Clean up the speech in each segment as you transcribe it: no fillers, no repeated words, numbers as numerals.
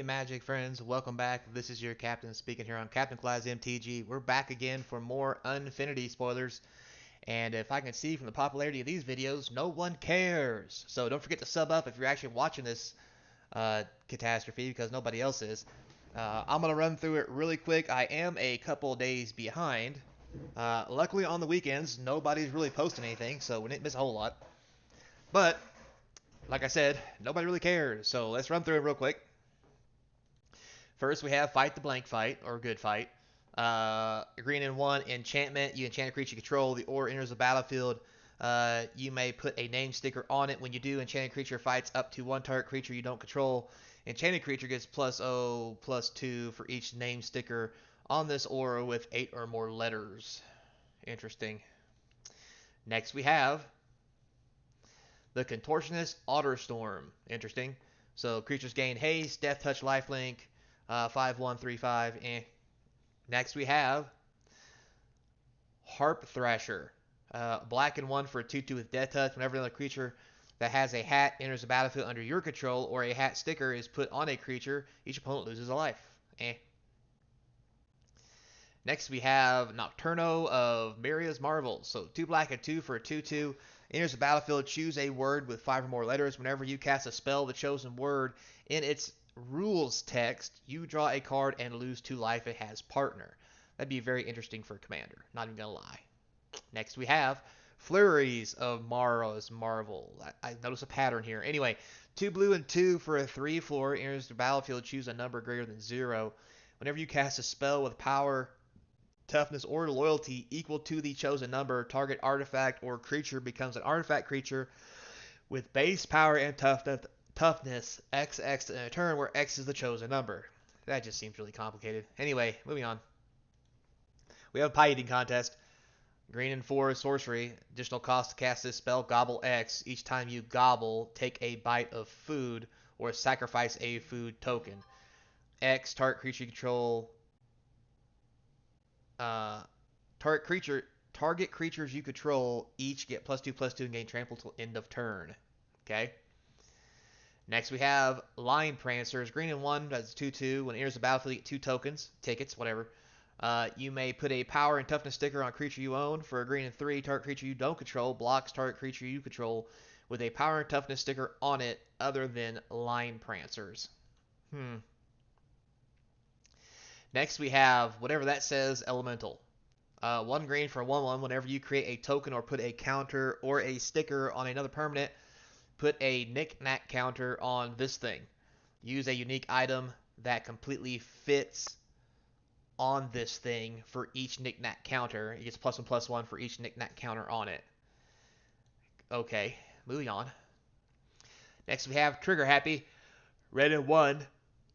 Magic friends, welcome back. This is your captain speaking here on Captain Class MTG. We're back again for more Unfinity spoilers. And if I can see from the popularity of these videos, no one cares. So don't forget to sub up if you're actually watching this catastrophe, because nobody else is. I'm going to run through it really quick. I am a couple days behind. Luckily on the weekends, nobody's really posting anything, so we didn't miss a whole lot. But, like I said, nobody really cares. So let's run through it real quick. First, we have Fight the Blank Fight, or Good Fight. Green and 1, enchantment. You enchant a creature you control. The aura enters the battlefield. You may put a name sticker on it. When you do, enchanted creature fights up to one target creature you don't control. Enchanted creature gets +0/+2 for each name sticker on this aura with 8 or more letters. Interesting. Next, we have the Contortionist Otter Storm. Interesting. So creatures gain haste, death touch, lifelink. 5/1/3/5. Next we have Harp Thrasher. Black and 1 for a 2/2 with death touch. Whenever another creature that has a hat enters the battlefield under your control, or a hat sticker is put on a creature, each opponent loses a life. Next we have Nocturnal of Morrows Marvel. So 2 black and 2 for a 2/2. Enters the battlefield, choose a word with 5 or more letters. Whenever you cast a spell, the chosen word in its rules text, you draw a card and lose 2 life. It has partner. That'd be very interesting for Commander. Not even gonna lie. Next we have Flurries of Morrows Marvel. I notice a pattern here. Anyway, 2 blue and 2 for a 3/4. Enters the battlefield, choose a number greater than 0. Whenever you cast a spell with power, toughness, or loyalty equal to the chosen number, target artifact or creature becomes an artifact creature with base power and toughness XX in a turn, where X is the chosen number. That just seems really complicated. Anyway, moving on. We have a pie eating contest. Green and 4 sorcery. Additional cost to cast this spell, gobble X. Each time you gobble, take a bite of food or sacrifice a food token. X, target creature you control. Target creatures you control each get +2/+2 and gain trample till end of turn. Okay. Next we have Lionrancers. Green and 1, that's 2/2. When it enters the battlefield, you get 2 tokens, tickets, whatever. You may put a power and toughness sticker on a creature you own. For a green and 3, target creature you don't control blocks target creature you control with a power and toughness sticker on it other than Lionrancers. Next we have whatever that says, Elemental. 1 green for a 1/1. Whenever you create a token or put a counter or a sticker on another permanent, put a knick-knack counter on this thing. Use a unique item that completely fits on this thing for each knick-knack counter. It gets +1/+1 for each knick-knack counter on it. Okay, moving on. Next we have Trigger Happy. Red and 1,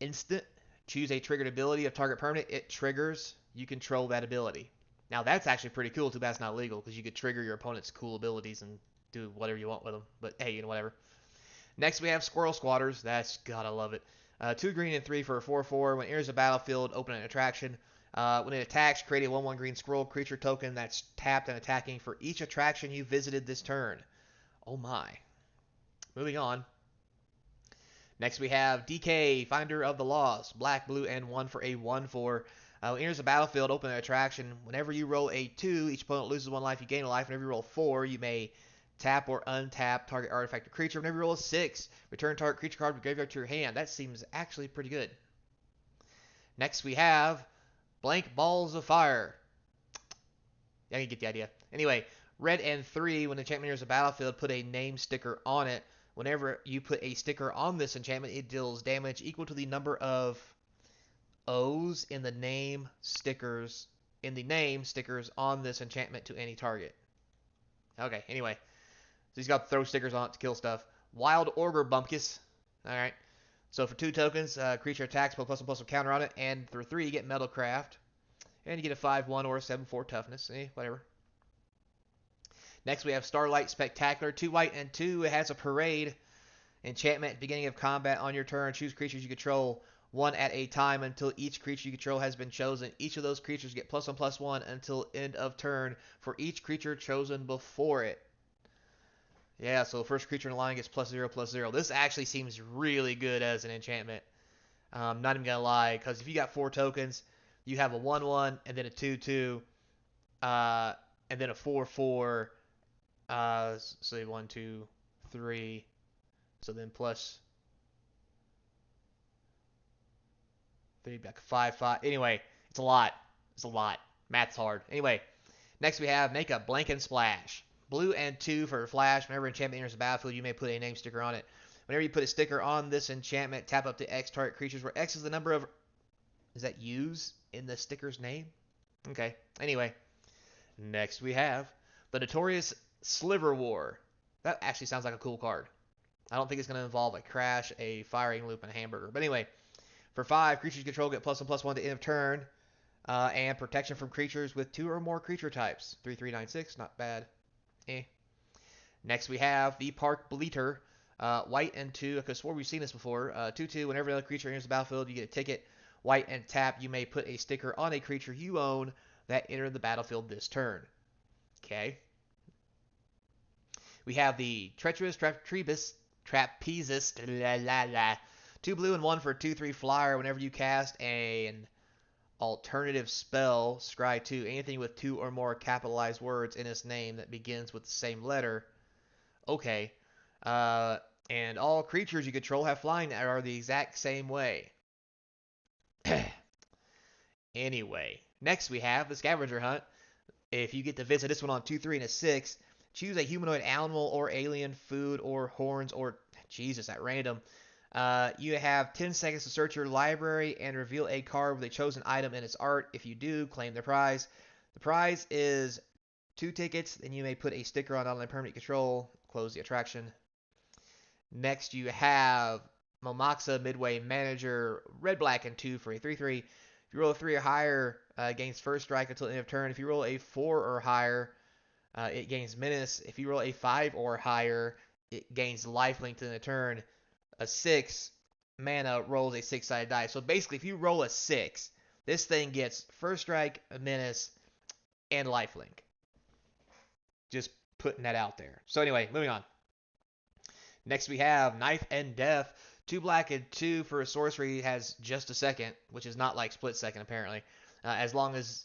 instant. Choose a triggered ability of target permanent. It triggers. You control that ability. Now that's actually pretty cool. Too bad it's not legal, because you could trigger your opponent's cool abilities and do whatever you want with them. But hey, whatever. Next we have Squirrel Squatters. Gotta love it. 2 green and 3 for a 4/4. When it enters the battlefield, open an attraction. When it attacks, create a 1/1 green squirrel creature token that's tapped and attacking for each attraction you visited this turn. Oh my. Moving on. Next we have DK, Finder of the Lost. Black, blue, and 1 for a 1/4. When it enters the battlefield, open an attraction. Whenever you roll a 2, each opponent loses 1 life, you gain a life. Whenever you roll 4, you may tap or untap target artifact or creature. Whenever you roll a 6, return target creature card from graveyard to your hand. That seems actually pretty good. Next we have Blank Balls of Fire. Yeah, you get the idea. Anyway, red and 3, when the enchantment enters the battlefield, put a name sticker on it. Whenever you put a sticker on this enchantment, it deals damage equal to the number of O's in the name stickers on this enchantment to any target. Okay, anyway. So he's got to throw stickers on it to kill stuff. Wild Ogre Bumpus. Alright. So for 2 tokens, creature attacks, put +1/+1 counter on it, and for 3 you get Metalcraft. And you get a 5/1 or a 7/4 toughness. Whatever. Next we have Starlight Spectacular. 2 white and 2. It has a parade. Enchantment, beginning of combat on your turn. Choose creatures you control 1 at a time until each creature you control has been chosen. Each of those creatures get +1/+1 until end of turn for each creature chosen before it. Yeah, so the first creature in the line gets +0/+0. This actually seems really good as an enchantment. Not even gonna lie, because if you got 4 tokens, you have a 1/1 and then a 2/2, uh, and then a 4/4. Say 1, 2, 3. So then plus 3 back 5, 5. Anyway, it's a lot. It's a lot. Math's hard. Anyway, next we have make a blank splash. Blue and 2 for flash. Whenever enchantment enters the battlefield, you may put a name sticker on it. Whenever you put a sticker on this enchantment, tap up to X target creatures, where X is the number of. Is that U's in the sticker's name? Okay. Anyway, next we have the notorious Sliver War. That actually sounds like a cool card. I don't think it's going to involve a crash, a firing loop, and a hamburger. But anyway, for 5, creatures you control get +1/+1 to end of turn, and protection from creatures with 2 or more creature types. 3/3/9/6, not bad. Eh. Next we have the Park Bleater. White and 2. I could have swore we've seen this before. 2/2. Whenever another creature enters the battlefield, you get a ticket. White and tap. You may put a sticker on a creature you own that entered the battlefield this turn. Okay. We have the Treacherous Trapezius. 2 blue and 1 for a 2/3 flyer. Whenever you cast an alternative spell, scry 2, anything with 2 or more capitalized words in its name that begins with the same letter. Okay. And all creatures you control have flying that are the exact same way. Anyway, next we have the Scavenger Hunt. If you get to visit this one on 2, 3, and a 6, choose a humanoid animal or alien, food or horns or Jesus at random. You have 10 seconds to search your library and reveal a card with a chosen item in its art. If you do, claim the prize. The prize is 2 tickets, and you may put a sticker on online permanent control. Close the attraction. Next, you have Momaxa Midway Manager, red, black, and 2 for a 3/3. If you roll a 3 or higher, gains first strike until the end of turn. If you roll a 4 or higher, it gains menace. If you roll a 5 or higher, it gains lifelink to the end of turn. A 6 mana rolls a 6-sided die. So basically, if you roll a 6, this thing gets first strike, a menace, and lifelink. Just putting that out there. So anyway, moving on. Next we have Knife and Death. 2 black and 2 for a sorcery has just a second, which is not like split second apparently. As long as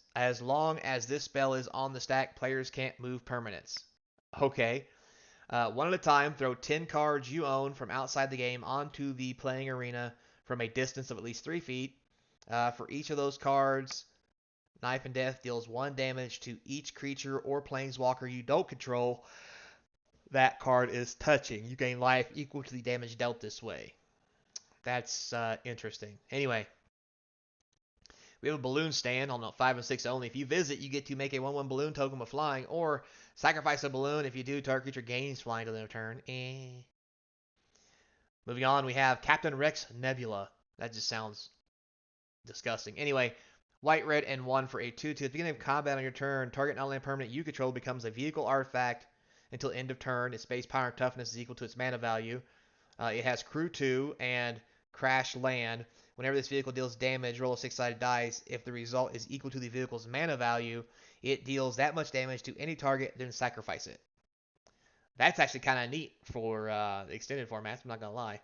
this spell is on the stack, players can't move permanents. Okay. One at a time, throw 10 cards you own from outside the game onto the playing arena from a distance of at least 3 feet. For each of those cards, Knife and Death deals 1 damage to each creature or planeswalker you don't control that card is touching. You gain life equal to the damage dealt this way. That's interesting. Anyway, we have a balloon stand on 5 and 6 only. If you visit, you get to make a 1/1 balloon token with flying, or sacrifice a balloon. If you do, target creature gains flying to the end of turn. Moving on, we have Captain Rex Nebula. That just sounds disgusting. Anyway, white, red, and 1 for a 2/2. At the beginning of combat on your turn, target non-land permanent you control becomes a vehicle artifact until end of turn. Its base power and toughness is equal to its mana value. It has crew 2 and crash land. Whenever this vehicle deals damage, roll a 6-sided dice. If the result is equal to the vehicle's mana value, it deals that much damage to any target, then sacrifice it. That's actually kind of neat for extended formats, I'm not going to lie.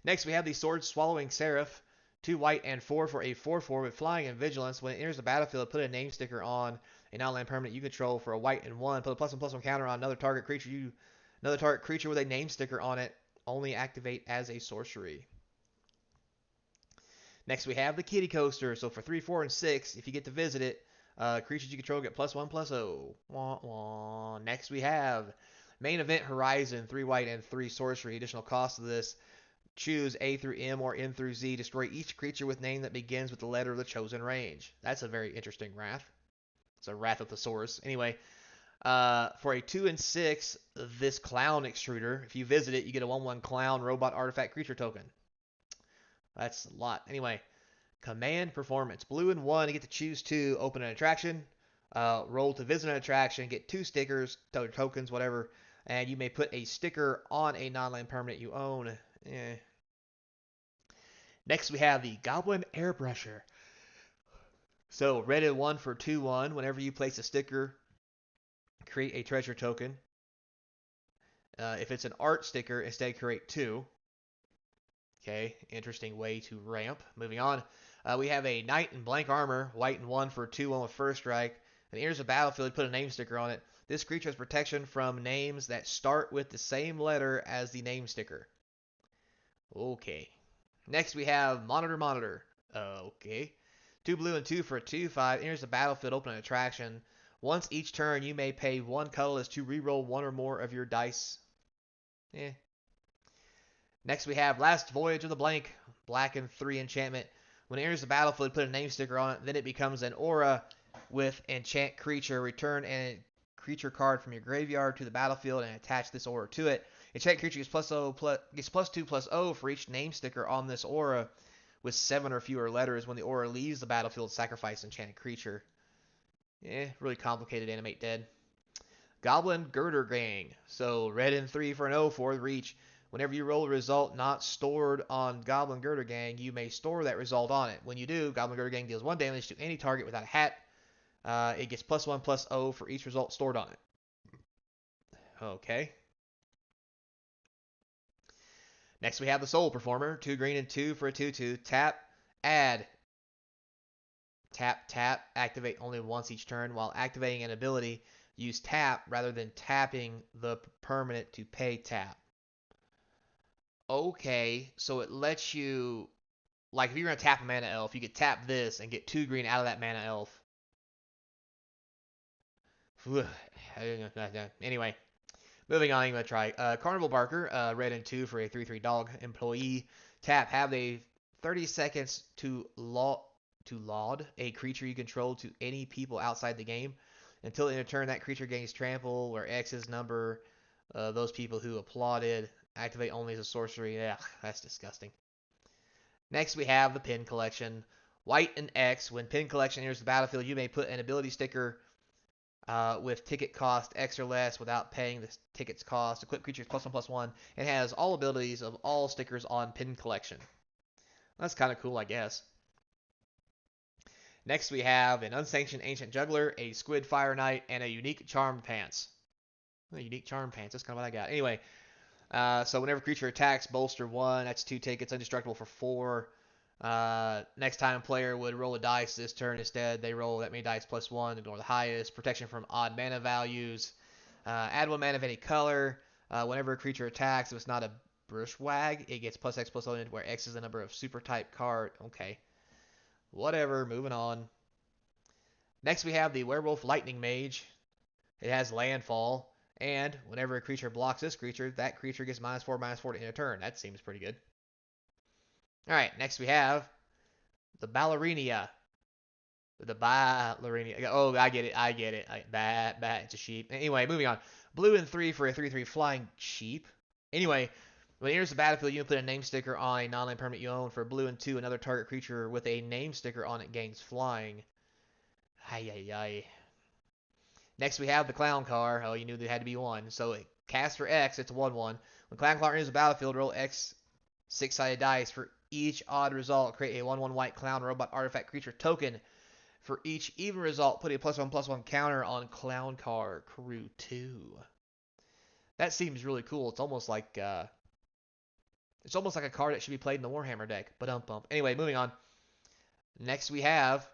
Next, we have the Sword Swallowing Seraph. 2 white and 4 for a 4/4 with flying and vigilance. When it enters the battlefield, put a name sticker on a non-land permanent you control for a white and 1. Put a +1/+1 counter on another target creature with a name sticker on it. Only activate as a sorcery. Next, we have the Kitty Coaster. So for 3, 4, and 6, if you get to visit it, creatures you control get +1/+0. Wah, wah. Next, we have Main Event Horizon. 3 white and 3 sorcery. Additional cost of this: choose A through M or N through Z. Destroy each creature with name that begins with the letter of the chosen range. That's a very interesting wrath. It's a Wrath of Thesaurus. Anyway, for a 2 and 6, this Clown Extruder. If you visit it, you get a 1/1 Clown Robot Artifact Creature token. That's a lot. Anyway, Command Performance. Blue and 1, you get to choose 2. Open an attraction. Roll to visit an attraction. Get 2 stickers, tokens, whatever. And you may put a sticker on a non-land permanent you own. Next, we have the Goblin Airbrusher. So, red and 1 for 2/1. Whenever you place a sticker, create a treasure token. If it's an art sticker, instead create 2. Okay, interesting way to ramp. Moving on. We have a Knight in blank armor, white and 1 for 2-1 with first strike. And enters the battlefield, put a name sticker on it. This creature has protection from names that start with the same letter as the name sticker. Okay. Next we have Monitor. Okay. 2 blue and 2 for a 2/5. Enters the battlefield, open an attraction. Once each turn, you may pay 1 colorless to reroll 1 or more of your dice. Next we have Last Voyage of the Blank, black and 3 enchantment. When it enters the battlefield, put a name sticker on it. Then it becomes an aura with enchant creature. Return a creature card from your graveyard to the battlefield and attach this aura to it. Enchant creature gets +2/+0 for each name sticker on this aura with 7 or fewer letters. When the aura leaves the battlefield, sacrifice enchanted creature. Really complicated animate dead. Goblin Girder Gang. So red and 3 for an 0/4 reach. Whenever you roll a result not stored on Goblin Girder Gang, you may store that result on it. When you do, Goblin Girder Gang deals 1 damage to any target without a hat. It gets +1/+0 for each result stored on it. Okay. Next we have the Soul Performer. 2 green and 2 for a 2/2. Tap, add. Tap, tap. Activate only once each turn. While activating an ability, use tap rather than tapping the permanent to pay tap. Okay, so it lets you, like if you're going to tap a mana elf, you could tap this and get 2 green out of that mana elf. Anyway, moving on, I'm going to try Carnival Barker, red and 2 for a 3/3 dog employee. Tap, have a 30 seconds to laud a creature you control to any people outside the game. Until in a turn, that creature gains trample, where X is number those people who applauded. Activate only as a sorcery. Ugh, that's disgusting. Next, we have the Pin Collection. White and X. When Pin Collection enters the battlefield, you may put an ability sticker with ticket cost X or less without paying the ticket's cost. Equip creatures +1/+1. It has all abilities of all stickers on Pin Collection. That's kind of cool, I guess. Next, we have an Unsanctioned Ancient Juggler, a Squid Fire Knight, and a Unique Charmed Pants. Unique Charmed Pants. That's kind of what I got. Anyway. So whenever creature attacks, bolster 1. That's 2 tickets. Indestructible for 4. Next time player would roll a dice this turn instead, they roll that many dice +1. Ignore the highest. Protection from odd mana values. Add 1 mana of any color. Whenever a creature attacks, if it's not a Bushwag, it gets +X/+0, where X is the number of super type card. Okay. Whatever. Moving on. Next we have the Werewolf Lightning Mage. It has landfall. And whenever a creature blocks this creature, that creature gets -4/-4 to end a turn. That seems pretty good. Alright, next we have the Ballerinia. The Ballerinia. Oh, I get it. It's a sheep. Anyway, moving on. Blue and 3 for a 3/3 flying sheep. Anyway, when it enters the battlefield, you can put a name sticker on a non-land permanent you own. For blue and 2, another target creature with a name sticker on it gains flying. Next, we have the Clown Car. Oh, you knew there had to be 1. So, cast for X, it's a 1/1. When Clown Car enters the battlefield, roll X 6-sided dice. For each odd result, create a 1/1 white clown robot artifact creature token. For each even result, put a +1/+1 counter on Clown Car Crew 2. That seems really cool. It's almost like a card that should be played in the Warhammer deck. But anyway, moving on. Next, we have.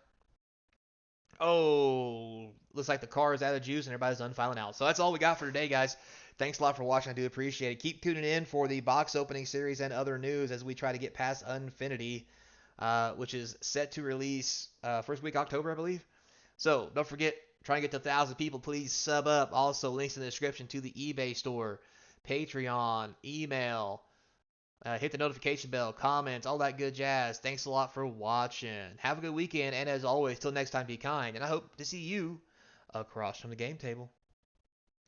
Oh, looks like the car is out of juice and everybody's done filing out. So that's all we got for today, guys. Thanks a lot for watching. I do appreciate it. Keep tuning in for the box opening series and other news as we try to get past Unfinity, which is set to release first week October, I believe. So don't forget, try and get to 1,000 people. Please sub up. Also, links in the description to the eBay store, Patreon, email. Hit the notification bell, comments, all that good jazz. Thanks a lot for watching. Have a good weekend, and as always, till next time, be kind. And I hope to see you across from the game table.